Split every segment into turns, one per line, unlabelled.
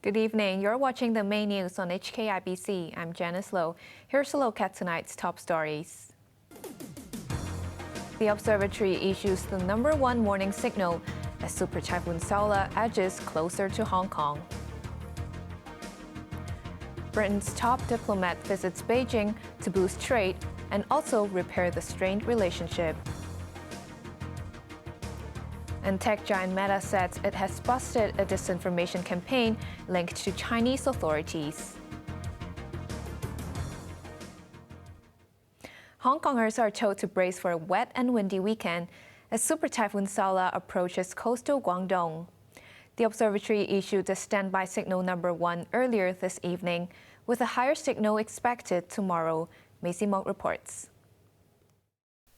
Good evening. You're watching the main news on HKIBC. I'm Janice Lo. Here's a look at tonight's top stories. The Observatory issues the #1 warning signal as Super Typhoon Saola edges closer to Hong Kong. Britain's top diplomat visits Beijing to boost trade and also repair the strained relationship. And tech giant Meta says it has busted a disinformation campaign linked to Chinese authorities. Hong Kongers are told to brace for a wet and windy weekend as Super Typhoon Saola approaches coastal Guangdong. The observatory issued a standby signal #1 earlier this evening, with a higher signal expected tomorrow. Macy Monk reports.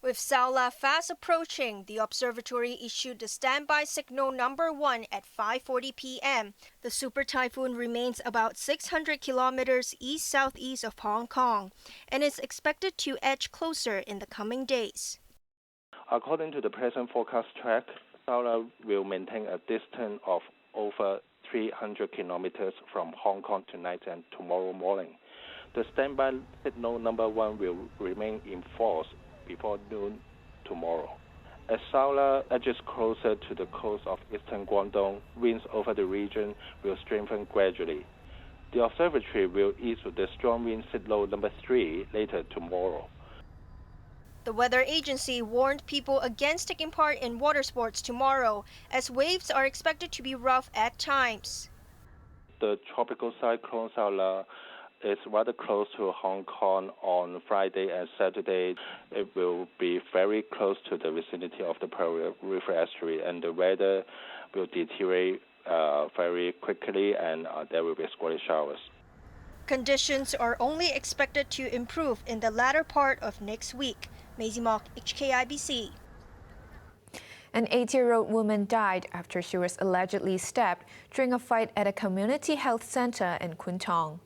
With Saola fast approaching, the observatory issued the standby signal #1 at 5:40 p.m. The super typhoon remains about 600 kilometers east-southeast of Hong Kong and is expected to edge closer in the coming days.
According to the present forecast track, Saola will maintain a distance of over 300 kilometers from Hong Kong tonight and tomorrow morning. The standby signal #1 will remain in force before noon tomorrow. As Saola edges closer to the coast of eastern Guangdong, winds over the region will strengthen gradually. The observatory will issue the strong wind signal #3 later tomorrow.
The weather agency warned people against taking part in water sports tomorrow, as waves are expected to be rough at times.
The tropical cyclone Saola is rather close to Hong Kong on Friday and Saturday. It will be very close to the vicinity of the Pearl River estuary, and the weather will deteriorate very quickly, and there will be squally showers.
Conditions are only expected to improve in the latter part of next week. Maisie Mock, HKIBC.
An 80-year-old woman died after she was allegedly stabbed during a fight at a community health center in Kwun Tong.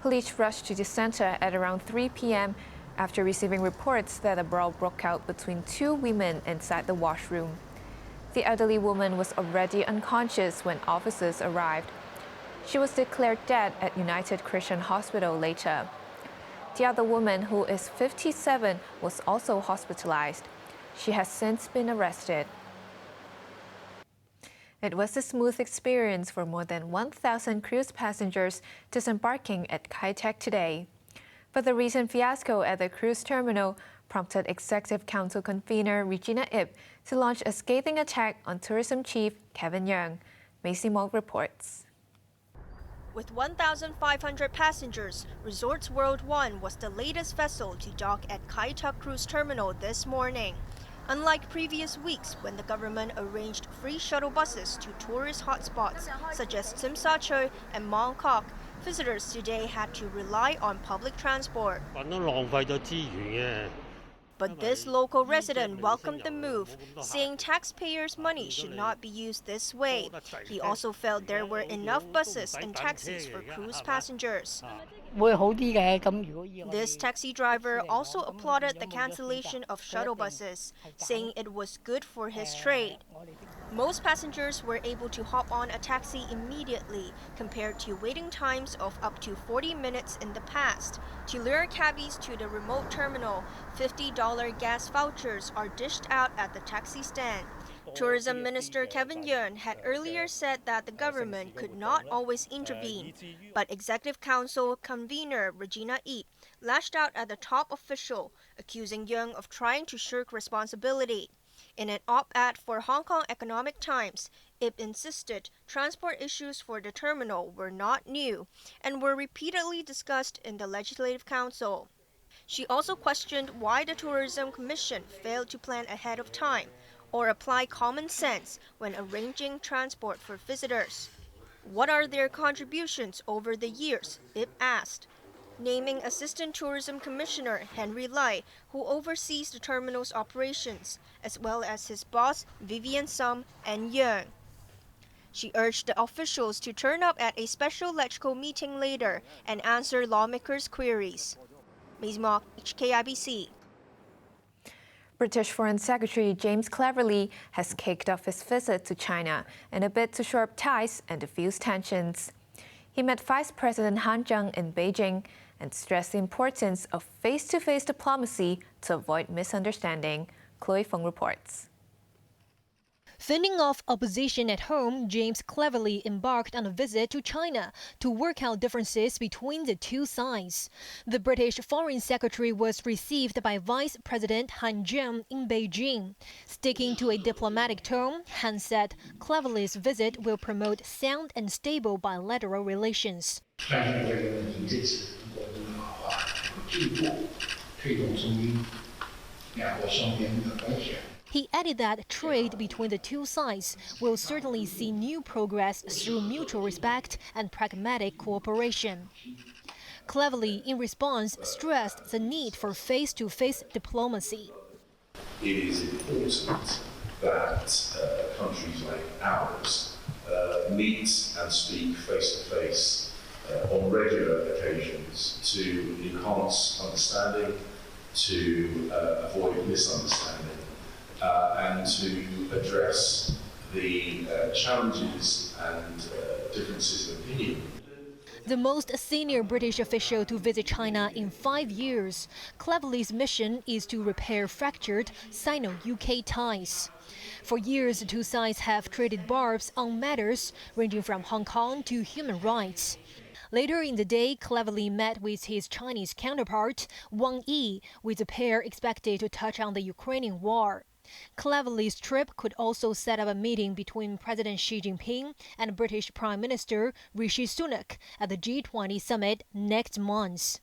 Police rushed to the center at around 3 p.m. after receiving reports that a brawl broke out between two women inside the washroom. The elderly woman was already unconscious when officers arrived. She was declared dead at United Christian Hospital later. The other woman, who is 57, was also hospitalized. She has since been arrested. It was a smooth experience for more than 1,000 cruise passengers disembarking at Kai Tak today. But the recent fiasco at the cruise terminal prompted Executive Council convener Regina Ip to launch a scathing attack on tourism chief Kevin Yeung. Macy Monk reports.
With 1,500 passengers, Resorts World 1 was the latest vessel to dock at Kai Tak Cruise Terminal this morning. Unlike previous weeks when the government arranged free shuttle buses to tourist hotspots such as Tsim Sha Tsui and Mong Kok, visitors today had to rely on public transport. But this local resident welcomed the move, saying taxpayers' money should not be used this way. He also felt there were enough buses and taxis for cruise passengers. This taxi driver also applauded the cancellation of shuttle buses, saying it was good for his trade. Most passengers were able to hop on a taxi immediately, compared to waiting times of up to 40 minutes in the past. To lure cabbies to the remote terminal, $50 gas vouchers are dished out at the taxi stand. Tourism Minister Kevin Yeung had earlier said that the government could not always intervene, but Executive Council convener Regina Ip lashed out at the top official, accusing Yeung of trying to shirk responsibility. In an op-ed for Hong Kong Economic Times, Ip insisted transport issues for the terminal were not new and were repeatedly discussed in the Legislative Council. She also questioned why the Tourism Commission failed to plan ahead of time or apply common sense when arranging transport for visitors. What are their contributions over the years? Ip asked, naming Assistant Tourism Commissioner Henry Lai, who oversees the terminal's operations, as well as his boss Vivian Sum and Yeung. She urged the officials to turn up at a special LegCo meeting later and answer lawmakers' queries. Ms. Mock, HKIBC.
British Foreign Secretary James Cleverly has kicked off his visit to China in a bid to shore up ties and diffuse tensions. He met Vice President Han Zheng in Beijing and stressed the importance of face-to-face diplomacy to avoid misunderstanding. Chloe Feng reports.
Fending off opposition at home, James Cleverly embarked on a visit to China to work out differences between the two sides. The British Foreign Secretary was received by Vice President Han Zheng in Beijing. Sticking to a diplomatic tone, Han said Cleverly's visit will promote sound and stable bilateral relations. He added that trade between the two sides will certainly see new progress through mutual respect and pragmatic cooperation. Cleverly, in response, stressed the need for face-to-face diplomacy.
It is important that countries like ours meet and speak face-to-face on regular occasions to enhance understanding, to avoid misunderstanding, and to address the challenges and differences of opinion.
The most senior British official to visit China in 5 years, Cleverly's mission is to repair fractured Sino-UK ties. For years, the two sides have traded barbs on matters ranging from Hong Kong to human rights. Later in the day, Cleverly met with his Chinese counterpart, Wang Yi, with the pair expected to touch on the Ukrainian war. Cleverly's trip could also set up a meeting between President Xi Jinping and British Prime Minister Rishi Sunak at the G20 summit next month.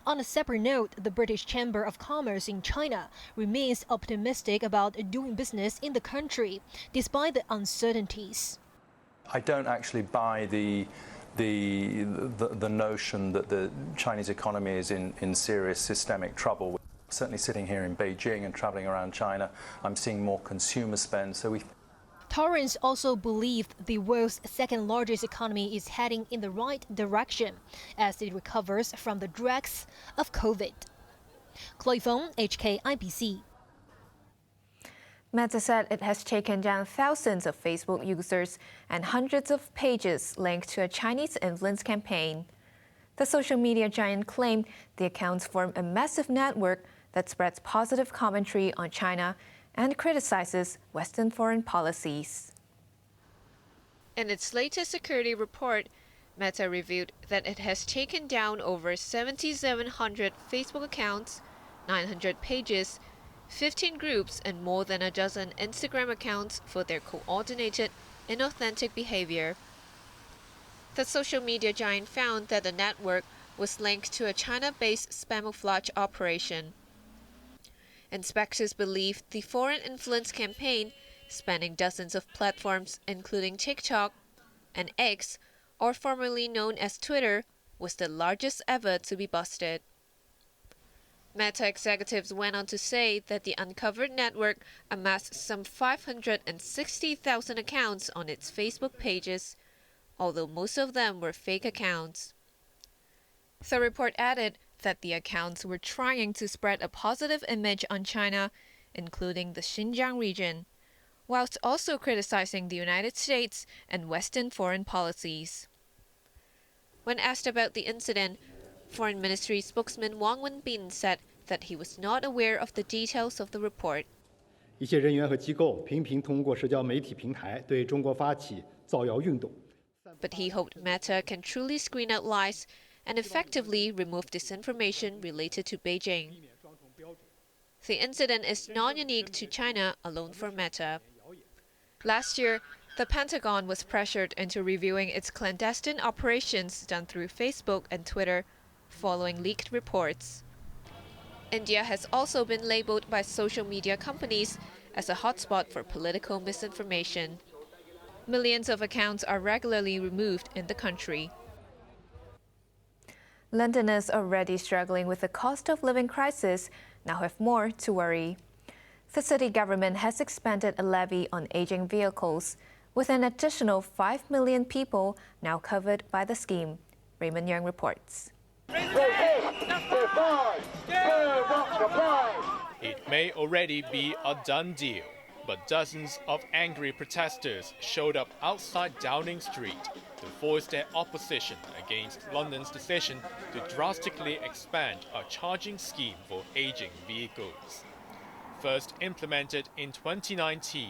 On a separate note, the British Chamber of Commerce in China remains optimistic about doing business in the country, despite the uncertainties.
I don't actually buy the notion that the Chinese economy is in serious systemic trouble. Certainly sitting here in Beijing and traveling around China, I'm seeing more consumer spend.
Torrens also believed the world's second largest economy is heading in the right direction as it recovers from the dregs of COVID. Chloe Feng, HKIBC.
Meta said it has taken down thousands of Facebook users and hundreds of pages linked to a Chinese influence campaign. The social media giant claimed the accounts form a massive network that spreads positive commentary on China and criticizes Western foreign policies.
In its latest security report, Meta revealed that it has taken down over 7,700 Facebook accounts, 900 pages, 15 groups, and more than a dozen Instagram accounts for their coordinated, inauthentic behavior. The social media giant found that the network was linked to a China-based spamouflage operation. Inspectors believe the foreign influence campaign, spanning dozens of platforms including TikTok and X, or formerly known as Twitter, was the largest ever to be busted. Meta executives went on to say that the uncovered network amassed some 560,000 accounts on its Facebook pages, although most of them were fake accounts. The report added that the accounts were trying to spread a positive image on China, including the Xinjiang region, whilst also criticizing the United States and Western foreign policies. When asked about the incident, Foreign Ministry spokesman Wang Wenbin said that he was not aware of the details of the report.
一些人员和机构频频通过社交媒体平台对中国发起造谣运动。
But he hoped Meta can truly screen out lies and effectively remove disinformation related to Beijing. The incident is not unique to China alone for Meta. Last year, the Pentagon was pressured into reviewing its clandestine operations done through Facebook and Twitter, following leaked reports. India has also been labeled by social media companies as a hotspot for political misinformation. Millions of accounts are regularly removed in the country.
Londoners already struggling with the cost of living crisis now have more to worry. The city government has expanded a levy on aging vehicles, with an additional 5 million people now covered by the scheme. Raymond Young
It may already be a done deal, but dozens of angry protesters showed up outside Downing Street to voice their opposition against London's decision to drastically expand a charging scheme for aging vehicles. First implemented in 2019,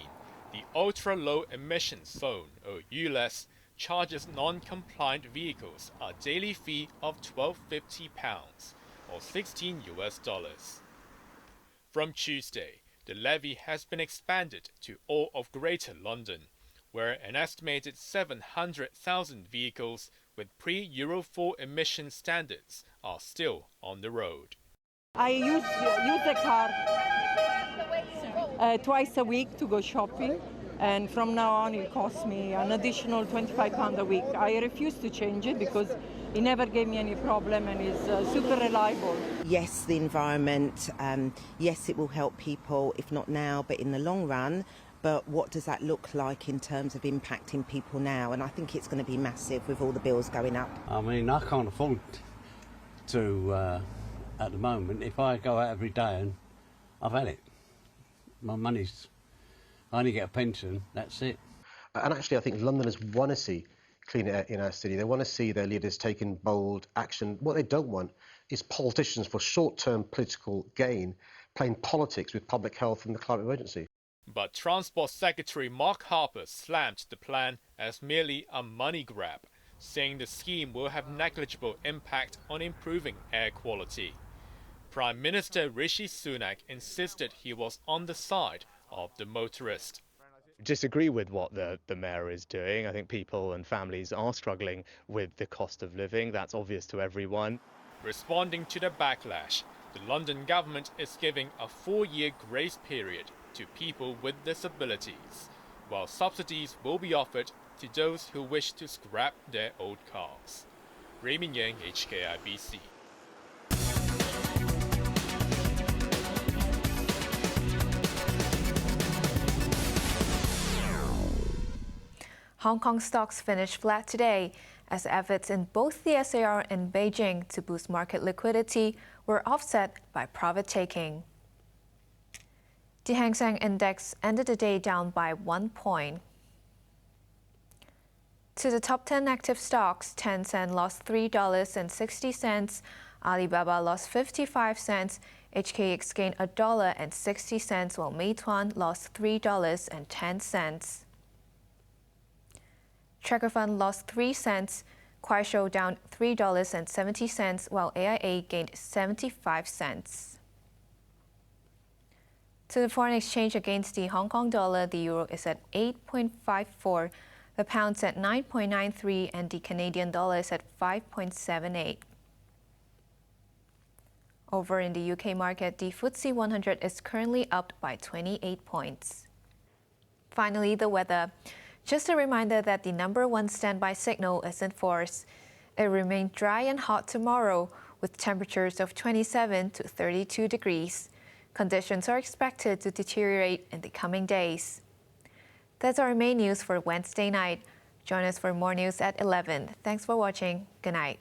the Ultra-Low Emission Zone, or ULEZ, charges non-compliant vehicles a daily fee of £12.50, or $16. From Tuesday, the levy has been expanded to all of Greater London, where an estimated 700,000 vehicles with pre-Euro 4 emission standards are still on the road.
I use the car twice a week to go shopping, and from now on it costs me an additional £25 a week. I refuse to change it because it never gave me any problem and is super reliable.
Yes, the environment, yes, it will help people, if not now, but in the long run. But what does that look like in terms of impacting people now? And I think it's going to be massive with all the bills going up.
I mean, I can't afford to, at the moment. If I go out every day and I've had it, my money's, I only get a pension, that's it.
And actually, I think Londoners want to see clean air in our city. They want to see their leaders taking bold action. What they don't want is politicians for short-term political gain playing politics with public health and the climate emergency.
But Transport Secretary Mark Harper slammed the plan as merely a money grab, saying the scheme will have negligible impact on improving air quality. Prime Minister Rishi Sunak insisted he was on the side of the motorist.
Disagree with what the mayor is doing. I think people and families are struggling with the cost of living. That's obvious to everyone.
Responding to the backlash, the London government is giving a 4-year grace period to people with disabilities, while subsidies will be offered to those who wish to scrap their old cars. Raymond Yang, HKIBC.
Hong Kong stocks finished flat today, as efforts in both the SAR and Beijing to boost market liquidity were offset by profit-taking. The Hang Seng Index ended the day down by 1 point. To the top 10 active stocks, Tencent lost $3.60, Alibaba lost 55 cents, HKIBC gained $1.60, while Meituan lost $3.10. Tracker Fund lost 3 cents, Kuaishou down $3.70, while AIA gained 75 cents. To the foreign exchange against the Hong Kong dollar, the euro is at 8.54, the pound's at 9.93, and the Canadian dollar is at 5.78. Over in the UK market, the FTSE 100 is currently up by 28 points. Finally, the weather. Just a reminder that the #1 standby signal is in force. It remains dry and hot tomorrow, with temperatures of 27 to 32 degrees. Conditions are expected to deteriorate in the coming days. That's our main news for Wednesday night. Join us for more news at 11. Thanks for watching. Good night.